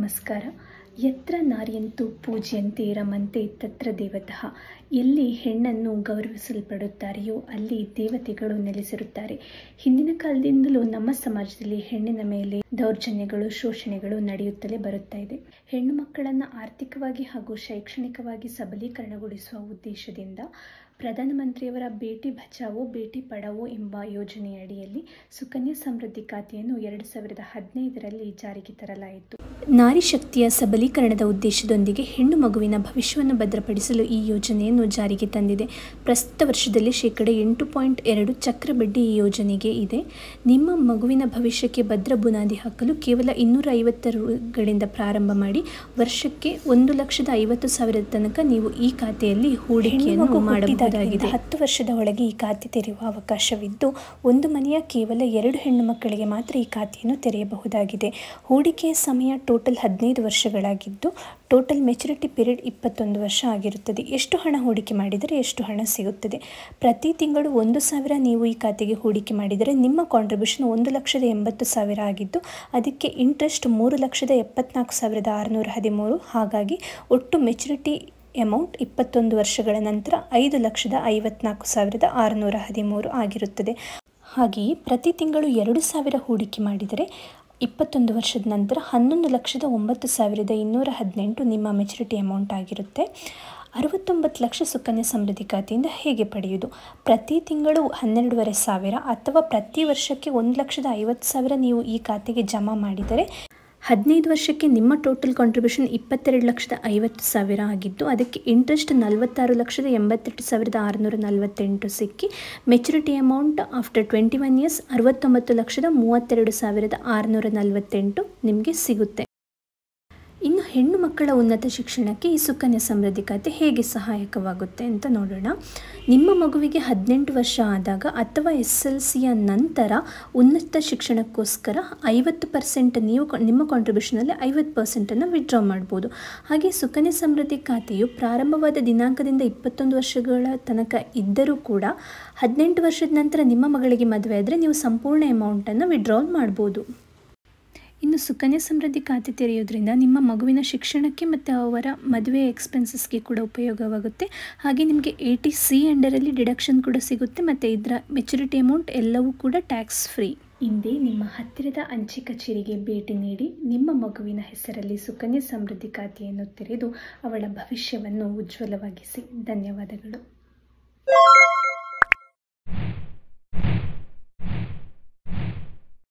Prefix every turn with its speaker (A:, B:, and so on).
A: ನಮಸ್ಕಾರ. ಯತ್ರ ನಾರ್ಯಂತು ಪೂಜ್ಯಂತೆ ರಮಂತೆ ತತ್ರ ದೇವತಃ. ಎಲ್ಲಿ ಹೆಣ್ಣನ್ನು ಗೌರವಿಸಲ್ಪಡುತ್ತಾರೆಯೋ ಅಲ್ಲಿ ದೇವತೆಗಳು ನೆಲೆಸಿರುತ್ತಾರೆ. ಹಿಂದಿನ ಕಾಲದಿಂದಲೂ ನಮ್ಮ ಸಮಾಜದಲ್ಲಿ ಹೆಣ್ಣಿನ ಮೇಲೆ ದೌರ್ಜನ್ಯಗಳು, ಶೋಷಣೆಗಳು ನಡೆಯುತ್ತಲೇ ಬರುತ್ತಾ ಇದೆ. ಹೆಣ್ಣು ಮಕ್ಕಳನ್ನು ಆರ್ಥಿಕವಾಗಿ ಹಾಗೂ ಶೈಕ್ಷಣಿಕವಾಗಿ ಸಬಲೀಕರಣಗೊಳಿಸುವ ಉದ್ದೇಶದಿಂದ ಪ್ರಧಾನಮಂತ್ರಿಯವರ ಬೇಟಿ ಬಚಾವೋ ಬೇಟಿ ಪಢಾವೋ ಎಂಬ ಯೋಜನೆಯ ಅಡಿಯಲ್ಲಿ ಸುಕನ್ಯಾ ಸಮೃದ್ಧಿ ಖಾತೆಯನ್ನು 2015ರಲ್ಲಿ ಜಾರಿಗೆ ತರಲಾಯಿತು. ನಾರಿ ಶಕ್ತಿಯ ಸಬಲೀಕರಣದ ಉದ್ದೇಶದೊಂದಿಗೆ ಹೆಣ್ಣು ಮಗುವಿನ ಭವಿಷ್ಯವನ್ನು ಭದ್ರಪಡಿಸಲು ಈ ಯೋಜನೆಯನ್ನು ಜಾರಿಗೆ ತಂದಿದೆ. ಪ್ರಸ್ತುತ ವರ್ಷದಲ್ಲಿ 8.2% ಚಕ್ರಬಡ್ಡಿ ಈ ಯೋಜನೆಗೆ ಇದೆ. ನಿಮ್ಮ ಮಗುವಿನ ಭವಿಷ್ಯಕ್ಕೆ ಭದ್ರ ಬುನಾದಿ ಹಾಕಲು ಕೇವಲ 250 ರೂಗಳಿಂದ ಪ್ರಾರಂಭ ಮಾಡಿ ವರ್ಷಕ್ಕೆ 1,50,000 ತನಕ ನೀವು ಈ ಖಾತೆಯಲ್ಲಿ ಹೂಡಿಕೆಯನ್ನು ಮಾಡಬಹುದಾಗಿದೆ. 10 ವರ್ಷದ ಒಳಗೆ ಈ ಖಾತೆ ತೆರೆಯುವ ಅವಕಾಶವಿದ್ದು, ಒಂದು ಮನೆಯ ಕೇವಲ 2 ಹೆಣ್ಣು ಮಕ್ಕಳಿಗೆ ಮಾತ್ರ ಈ ಖಾತೆಯನ್ನು ತೆರೆಯಬಹುದಾಗಿದೆ. ಹೂಡಿಕೆಯ ಸಮಯ ಟೋಟಲ್ 15 ವರ್ಷಗಳಾಗಿದ್ದು, ಟೋಟಲ್ ಮೆಚುರಿಟಿ ಪೀರಿಯಡ್ 21 ವರ್ಷ ಆಗಿರುತ್ತದೆ. ಎಷ್ಟು ಹಣ ಹೂಡಿಕೆ ಮಾಡಿದರೆ ಎಷ್ಟು ಹಣ ಸಿಗುತ್ತದೆ? ಪ್ರತಿ ತಿಂಗಳು 1,000 ನೀವು ಈ ಖಾತೆಗೆ ಹೂಡಿಕೆ ಮಾಡಿದರೆ ನಿಮ್ಮ ಕಾಂಟ್ರಿಬ್ಯೂಷನ್ 1,80,000 ಆಗಿದ್ದು, ಅದಕ್ಕೆ ಇಂಟ್ರೆಸ್ಟ್ 3,74,613. ಹಾಗಾಗಿ ಒಟ್ಟು ಮೆಚುರಿಟಿ ಅಮೌಂಟ್ 21 ವರ್ಷಗಳ ನಂತರ 5,54,613 ಆಗಿರುತ್ತದೆ. ಹಾಗೆಯೇ ಪ್ರತಿ ತಿಂಗಳು 2,000 ಹೂಡಿಕೆ ಮಾಡಿದರೆ 21 ವರ್ಷದ ನಂತರ 11,09,218 ನಿಮ್ಮ ಮೆಚುರಿಟಿ ಅಮೌಂಟ್ ಆಗಿರುತ್ತೆ. 69 ಲಕ್ಷ ಸುಕನ್ಯಾ ಸಮೃದ್ಧಿ ಖಾತೆಯಿಂದ ಹೇಗೆ ಪಡೆಯುವುದು? ಪ್ರತಿ ತಿಂಗಳು 12,500 ಅಥವಾ ಪ್ರತಿ ವರ್ಷಕ್ಕೆ 1,50,000 ನೀವು ಈ ಖಾತೆಗೆ ಜಮಾ ಮಾಡಿದರೆ 15 ವರ್ಷಕ್ಕೆ ನಿಮ್ಮ ಟೋಟಲ್ ಕಾಂಟ್ರಿಬ್ಯೂಷನ್ 22,50,000 ಆಗಿದ್ದು, ಅದಕ್ಕೆ ಇಂಟ್ರೆಸ್ಟ್ 46,88,648 ಸಿಕ್ಕಿ ಮೆಚುರಿಟಿ ಅಮೌಂಟ್ ಆಫ್ಟರ್ 21 ಇಯರ್ಸ್ 69,32,648 ನಿಮಗೆ ಸಿಗುತ್ತೆ. ಇನ್ನು ಹೆಣ್ಣು ಮಕ್ಕಳ ಉನ್ನತ ಶಿಕ್ಷಣಕ್ಕೆ ಈ ಸುಕನ್ಯಾ ಸಮೃದ್ಧಿ ಖಾತೆ ಹೇಗೆ ಸಹಾಯಕವಾಗುತ್ತೆ ಅಂತ ನೋಡೋಣ. ನಿಮ್ಮ ಮಗುವಿಗೆ 18 ವರ್ಷ ಆದಾಗ ಅಥವಾ SLCಯ ನಂತರ ಉನ್ನತ ಶಿಕ್ಷಣಕ್ಕೋಸ್ಕರ 50% ನೀವು ನಿಮ್ಮ ಕಾಂಟ್ರಿಬ್ಯೂಷನಲ್ಲಿ 50%ಅನ್ನು ವಿಡ್ರಾ ಮಾಡ್ಬೋದು. ಹಾಗೆ ಸುಕನ್ಯಾ ಸಮೃದ್ಧಿ ಖಾತೆಯು ಪ್ರಾರಂಭವಾದ ದಿನಾಂಕದಿಂದ 21 ವರ್ಷಗಳ ತನಕ ಇದ್ದರೂ ಕೂಡ 18 ವರ್ಷದ ನಂತರ ನಿಮ್ಮ ಮಗಳಿಗೆ ಮದುವೆ ಆದರೆ ನೀವು ಸಂಪೂರ್ಣ ಅಮೌಂಟನ್ನು ವಿಡ್ರಾಲ್ ಮಾಡ್ಬೋದು. ಇನ್ನು ಸುಕನ್ಯಾ ಸಮೃದ್ಧಿ ಖಾತೆ ತೆರೆಯೋದ್ರಿಂದ ನಿಮ್ಮ ಮಗುವಿನ ಶಿಕ್ಷಣಕ್ಕೆ ಮತ್ತು ಅವರ ಮದುವೆ ಎಕ್ಸ್ಪೆನ್ಸಸ್ಗೆ ಕೂಡ ಉಪಯೋಗವಾಗುತ್ತೆ. ಹಾಗೆ ನಿಮಗೆ 80C ಅಂಡರಲ್ಲಿ ಡಿಡಕ್ಷನ್ ಕೂಡ ಸಿಗುತ್ತೆ ಮತ್ತು ಇದರ ಮೆಚುರಿಟಿ ಅಮೌಂಟ್ ಎಲ್ಲವೂ ಕೂಡ ಟ್ಯಾಕ್ಸ್ ಫ್ರೀ. ಇಂದೇ ನಿಮ್ಮ ಹತ್ತಿರದ ಅಂಚೆ ಕಚೇರಿಗೆ ಭೇಟಿ ನೀಡಿ ನಿಮ್ಮ ಮಗುವಿನ ಹೆಸರಲ್ಲಿ ಸುಕನ್ಯಾ ಸಮೃದ್ಧಿ ಖಾತೆಯನ್ನು ತೆರೆದು ಅವಳ ಭವಿಷ್ಯವನ್ನು ಉಜ್ವಲವಾಗಿಸಿ. ಧನ್ಯವಾದಗಳು.